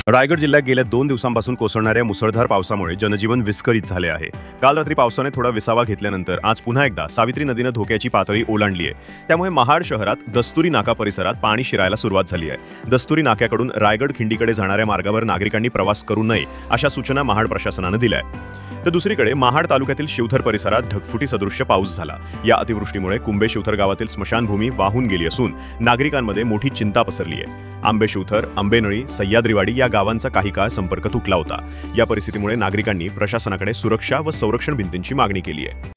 रायगड जिल्ह्यात गेल्या 2 दिवसांपासून कोसळणाऱ्या मुसळधार पावसामुळे जनजीवन विस्कळीत झाले आहे। काल रात्री पावसाने थोडा विसावा घेतल्यानंतर आज पुन्हा एकदा सावित्री नदीनं धोक्याची पातळी ओलांडली आहे। त्यामुळे महाड शहरात दस्तुरी नाका परिसरात पाणी शिरायला सुरुवात झाली आहे। दस्तुरी नाक्याकडून रायगड खिंडीकडे जाणाऱ्या मार्गावर नागरिकांनी प्रवास करू नये अशा सूचना महाड प्रशासनानं दिल्या आहेत। तर दुसरीकडे महाड तालुक्यातील शिवथर परिसरात ढगफुटी सदृश्य पाऊस झाला। या अतिवृष्टीमुळे कुंभे शिवथर गावातील स्मशानभूमी वाहून गेली असून नागरिकांमध्ये मोठी चिंता पसरली आहे। आंबे शिवथर, आंबेनळी, सह्याद्रीवाडी या गावांचा काही काळ संपर्क तुटला होता। या परिस्थितीमुळे नागरिकांनी प्रशासनाकडे सुरक्षा व संरक्षण भिंतींची मागणी केली आहे।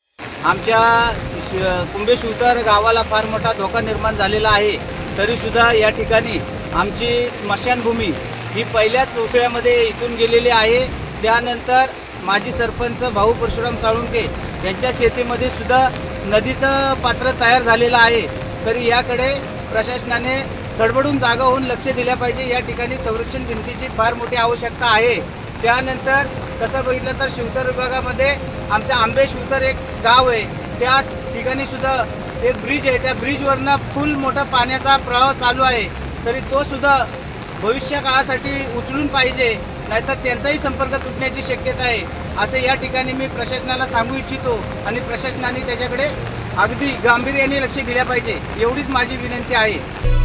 आमच्या कुंभे शिवथर गावाला फार मोठा धोका निर्माण झालेला आहे। तरी सुद्धा या ठिकाणी आमची स्मशानभूमी ही पहिल्याच उसळ्यामध्ये इथून गेलेली आहे। त्यानंतर माजी सरपंच भाऊ परशुराम साळुंके यांच्या शेतीमध्ये सुद्धा नदीचं पात्र तयार झालेलं आहे। तरी याकडे प्रशासनाने गडबडून जागा होऊन लक्ष दिले पाहिजे। या ठिकाणी संरक्षण भिंतीची फार मोठी आवश्यकता आहे। त्यानंतर तसं बघितलं तर शिवथर विभागामध्ये आमच्या आंबे शिवथर एक गाव आहे, त्या ठिकाणी सुद्धा एक ब्रिज आहे। त्या ब्रिजवरनं फुल मोठा पाण्याचा प्रवाह चालू आहे। तरी तो सुद्धा भविष्य काळासाठी उचलून पाहिजे, नाहीतर त्यांचाही संपर्क तुटण्याची शक्यता आहे असे या ठिकाणी मी प्रशासनाला सांगू इच्छितो आणि प्रशासनाने त्याच्याकडे अगदी गांभीर्याने लक्ष दिले पाहिजे, एवढीच माझी विनंती आहे।